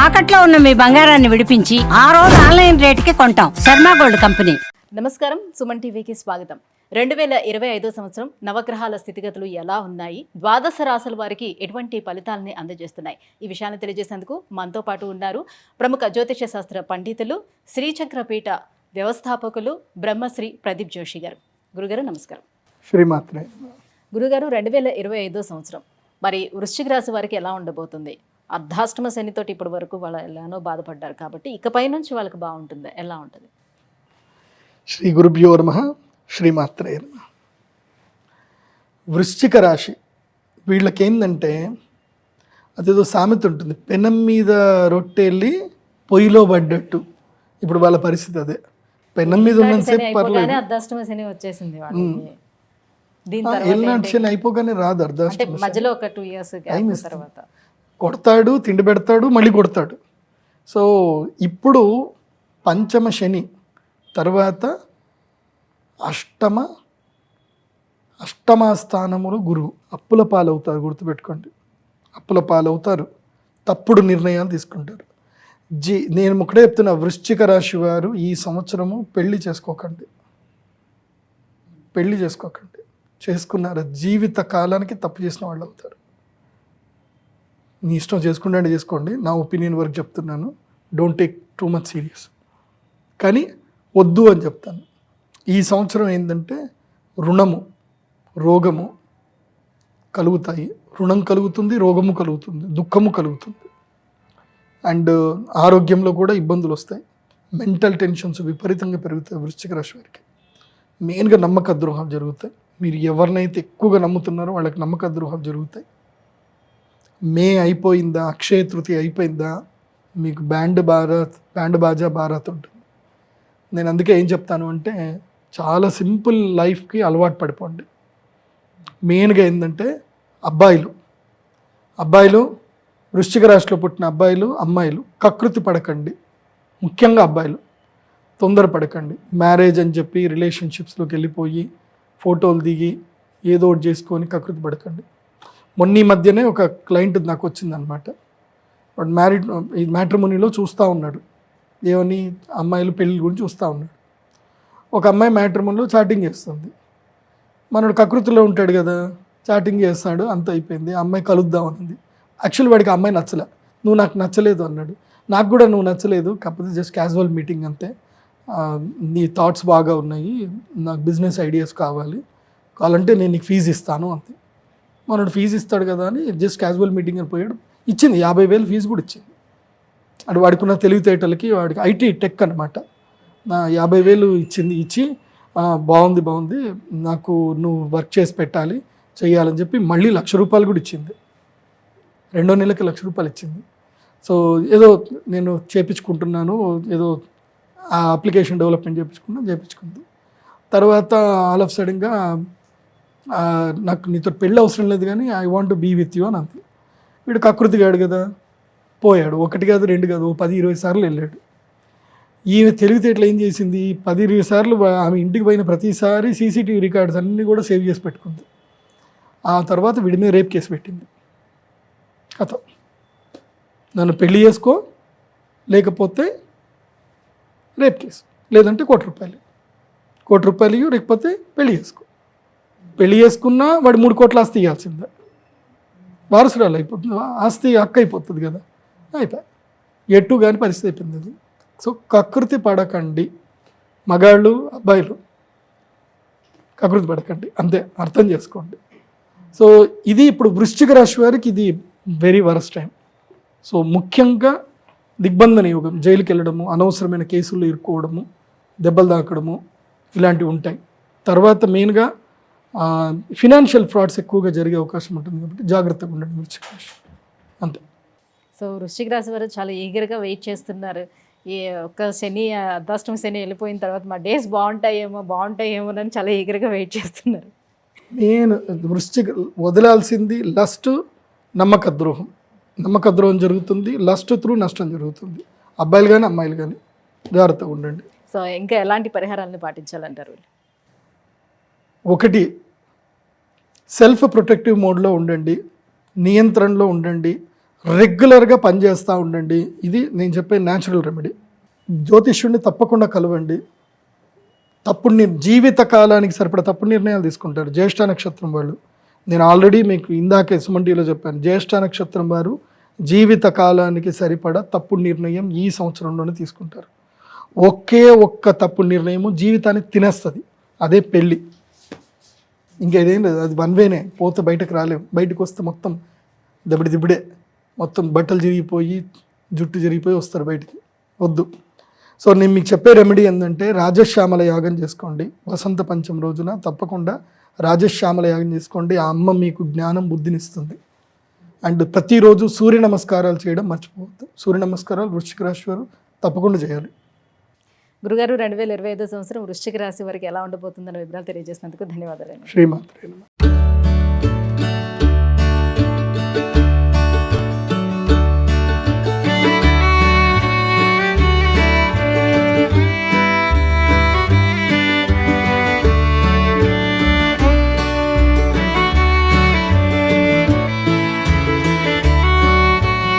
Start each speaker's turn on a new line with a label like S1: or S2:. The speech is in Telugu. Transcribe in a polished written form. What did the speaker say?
S1: తాకట్లో ఉన్న మీ బంగారాన్ని విడిపించి ఆ రోజు ఆన్లైన్ రేటుకి కొంటాం. Sharma gold company.
S2: నమస్కారం, సుమన్ టీవీకి స్వాగతం. 2025 సంవత్సరం నవగ్రహాల స్థితిగతులు ఎలా ఉన్నాయి, ద్వాదశ రాశుల వారికి ఎటువంటి ఫలితాలని అందజేస్తున్నాయి, ఈ విషయాన్ని తెలియజేసేందుకు మనతో పాటు ఉన్నారు ప్రముఖ జ్యోతిష శాస్త్ర పండితులు, శ్రీచక్రపీఠ వ్యవస్థాపకులు బ్రహ్మశ్రీ ప్రదీప్ జోషి గారు. గురుగారు నమస్కారం.
S3: శ్రీమాత్రే.
S2: గురుగారు, 2025 సంవత్సరం మరి వృశ్చిక రాశి వారికి ఎలా ఉండబోతుంది? అర్ధాష్టమ శనితోటి ఇప్పటి వరకు వాళ్ళు ఎలానో బాధపడ్డారు కాబట్టి ఇకపై నుంచి వాళ్ళకి బాగుంటుంది, ఎలా ఉంటుంది?
S3: శ్రీ గురుభ్యో నమః. శ్రీమాత్రే నమః. వృశ్చిక రాశి వీళ్ళకేందంటే అదేదో సామెత ఉంటుంది, పెనం మీద రొట్టెళ్ళి పొయ్యిలో పడ్డట్టు. ఇప్పుడు వాళ్ళ పరిస్థితి అదే. పెనం మీద ఉన్నంతసేపు పర్లేదు,
S2: అర్ధాష్టమ శని వచ్చేసింది.
S3: ఎల్నాటి శని అయిపోగానే రాదు అర్ధాష్టమ.
S2: మధ్యలో ఒక 2 years తర్వాత
S3: కొడతాడు, తిండి పెడతాడు, మళ్ళీ కొడతాడు. సో ఇప్పుడు పంచమ శని తర్వాత అష్టమ స్థానములు గురువు. అప్పుల పాలవుతారు, గుర్తుపెట్టుకోండి. అప్పుల పాలవుతారు, తప్పుడు నిర్ణయాలు తీసుకుంటారు. నేను ఒకటే చెప్తున్నా, వృశ్చిక రాశి వారు ఈ సంవత్సరము పెళ్లి చేసుకోకండి. చేసుకున్నారు జీవిత కాలానికి తప్పు చేసిన వాళ్ళు అవుతారు. నీ ఇష్టం చేసుకుంటే చేసుకోండి, నా ఒపీనియన్ వరకు చెప్తున్నాను. Don't take too much serious. కానీ వద్దు అని చెప్తాను. ఈ సంవత్సరం ఏంటంటే రుణము, రోగము కలుగుతాయి. రుణం కలుగుతుంది, రోగము కలుగుతుంది, దుఃఖము కలుగుతుంది. అండ్ ఆరోగ్యంలో కూడా ఇబ్బందులు వస్తాయి. మెంటల్ టెన్షన్స్ విపరీతంగా పెరుగుతాయి వృశ్చిక రాశి వారికి. మెయిన్గా నమ్మక ద్రోహాలు జరుగుతాయి. మీరు ఎవరినైతే ఎక్కువగా నమ్ముతున్నారో వాళ్ళకి నమ్మక ద్రోహాలు జరుగుతాయి. మే అయిపోయిందా, అక్షయ తృతీయ అయిపోయిందా, మీకు బ్యాండ్ బాజా బారాత్ ఉంటుంది. నేను అందుకే ఏం చెప్తాను అంటే, చాలా సింపుల్ లైఫ్కి అలవాటు పడిపోండి. మెయిన్గా ఏంటంటే అబ్బాయిలు వృశ్చిక రాశిలో పుట్టిన అబ్బాయిలు, అమ్మాయిలు కకృతి పడకండి. ముఖ్యంగా అబ్బాయిలు తొందర పడకండి. మ్యారేజ్ అని చెప్పి రిలేషన్షిప్స్లోకి వెళ్ళిపోయి ఫోటోలు దిగి ఏదో ఒకటి చేసుకొని కకృతి పడకండి. మొన్న ఈ మధ్యనే ఒక క్లయింట్ నాకు వచ్చిందనమాట. వాడు మ్యాట్రిమోనీలో చూస్తూ ఉన్నాడు, ఏమని అమ్మాయిలు పెళ్ళి గురించి చూస్తూ ఉన్నాడు. ఒక అమ్మాయి మ్యాట్రిమోనీలో చాటింగ్ చేస్తుంది. మనోడు కకృతిలో ఉంటాడు కదా, చాటింగ్ చేస్తాడు, అంత అయిపోయింది. ఆ అమ్మాయి కలుద్దాం అన్నది. యాక్చువల్ వాడికి ఆ అమ్మాయి నచ్చలే. నువ్వు నాకు నచ్చలేదు అన్నాడు. నాకు కూడా నువ్వు నచ్చలేదు, కాకపోతే జస్ట్ క్యాజువల్ మీటింగ్ అంతే, నీ థాట్స్ బాగా ఉన్నాయి, నాకు బిజినెస్ ఐడియాస్ కావాలంటే నేను నీకు ఫీజు ఇస్తాను అంతే. మనోడు ఫీజు ఇస్తాడు కదా అని జస్ట్ క్యాజువల్ మీటింగ్ అని పోయాడు. ఇచ్చింది 50,000 ఫీజు కూడా ఇచ్చింది. అంటే వాడికున్న తెలివితేటలకి, వాడికి ఐటీ టెక్ అనమాట. నా 50,000 ఇచ్చి బాగుంది, నాకు నువ్వు వర్క్ చేసి పెట్టాలి, చేయాలని చెప్పి మళ్ళీ ₹1,00,000 కూడా ఇచ్చింది. 2వ నెలకి ₹1,00,000 ఇచ్చింది. సో ఏదో నేను చేపించుకుంటున్నాను, ఏదో ఆ అప్లికేషన్ డెవలప్మెంట్ చేయించుకుంది. తర్వాత ఆల్ ఆఫ్ సడన్గా నాకు నీతో పెళ్ళి అవసరం లేదు కానీ I want to be with you అని అంది. వీడు కకృతిగాడు కదా, పోయాడు. 1 కాదు 2 కాదు, 10-20 సార్లు వెళ్ళాడు. ఈమె తెలివితేటలు ఏం చేసింది, 10-20 సార్లు ఆమె ఇంటికి పోయిన ప్రతిసారి సీసీటీవీ రికార్డ్స్ అన్నీ కూడా సేవ్ చేసి పెట్టుకుంది. ఆ తర్వాత వీడి మీద రేప్ కేసు పెట్టింది. కథ, నన్ను పెళ్లి చేసుకో, లేకపోతే రేప్ కేసు, లేదంటే ₹1,00,000 లేకపోతే పెళ్లి చేసుకున్నా వాడు 3 కోట్ల ఆస్తి ఇవ్వాల్సిందే. వారసురాలు అయిపోతుంది, ఆస్తి హక్కు అయిపోతుంది కదా, అయిపోయి ఎటు కానీ పరిస్థితి అయిపోయింది అది. సో కకృతి పడకండి, మగాళ్ళు అబ్బాయిలు కకృతి పడకండి, అంతే, అర్థం చేసుకోండి. సో ఇది ఇప్పుడు వృశ్చిక రాశి వారికి ఇది వెరీ వరస్ట్ టైం. సో ముఖ్యంగా దిగ్బంధన యోగం, జైలుకి వెళ్ళడము, అనవసరమైన కేసుల్లో ఇరుక్కోవడము, దెబ్బలు తాకడము, ఇలాంటివి ఉంటాయి. తర్వాత మెయిన్గా ఫినాన్షియల్ ఫ్రాడ్స్ ఎక్కువగా జరిగే అవకాశం ఉంటుంది కాబట్టి జాగ్రత్తగా ఉండండి వృశ్చిక రాశి, అంతే.
S2: సో వృశ్చిక రాశి వారు చాలా ఈగర్గా వెయిట్ చేస్తున్నారు. ఈ ఒక్క అర్ధాష్టమ శని వెళ్ళిపోయిన తర్వాత మా డేస్ బాగుంటాయేమో అని చాలా ఈగర్గా వెయిట్ చేస్తున్నారు.
S3: నేను వృశ్చిక వదలాల్సింది లస్ట్, నమ్మక ద్రోహం జరుగుతుంది. లస్ట్ త్రూ నష్టం జరుగుతుంది. అబ్బాయిలు కానీ అమ్మాయిలు కానీ జాగ్రత్తగా ఉండండి.
S2: సో ఇంకా ఎలాంటి పరిహారాలను పాటించాలంటారు?
S3: 1, సెల్ఫ్ ప్రొటెక్టివ్ మోడ్లో ఉండండి, నియంత్రణలో ఉండండి, రెగ్యులర్గా పనిచేస్తూ ఉండండి. ఇది నేను చెప్పే న్యాచురల్ రెమెడీ. జ్యోతిష్యుడిని తప్పకుండా కలవండి. జీవిత కాలానికి సరిపడా తప్పుడు నిర్ణయాలు తీసుకుంటారు. జ్యేష్ఠ నక్షత్రం వాళ్ళు, నేను ఆల్రెడీ మీకు ఇందాకే సుమన్ టీవీలో చెప్పాను, జ్యేష్ఠ నక్షత్రం వారు జీవిత కాలానికి సరిపడా తప్పుడు నిర్ణయం ఈ సంవత్సరంలోనే తీసుకుంటారు. ఒకే ఒక్క తప్పుడు నిర్ణయము జీవితాన్ని తినేస్తుంది, అదే పెళ్ళి. ఇంకా ఇదేం లేదు, అది వన్ వేనే, పోతే బయటకు రాలేము. బయటకు వస్తే మొత్తం దిబ్బడే, మొత్తం బట్టలు జరిగిపోయి జుట్టు జరిగిపోయి వస్తారు బయటికి. వద్దు. సో నేను మీకు చెప్పే రెమెడీ ఏంటంటే రాజశ్యామల యాగం చేసుకోండి. వసంత పంచమి రోజున తప్పకుండా రాజశ్యామల యాగం చేసుకోండి. ఆ అమ్మ మీకు జ్ఞానం బుద్ధినిస్తుంది. అండ్ ప్రతిరోజు సూర్య నమస్కారాలు చేయడం మర్చిపోవద్దు. సూర్య నమస్కారాలు వృశ్చిక రాశి వారు తప్పకుండా చేయాలి.
S2: గురుగారు 2025 సంవత్సరం వృశ్చిక రాశి వారికి ఎలా ఉండబోతుందన్న వివరాలు తెలియజేసినందుకు ధన్యవాదాలు.
S3: శ్రీమాత్రే నమః.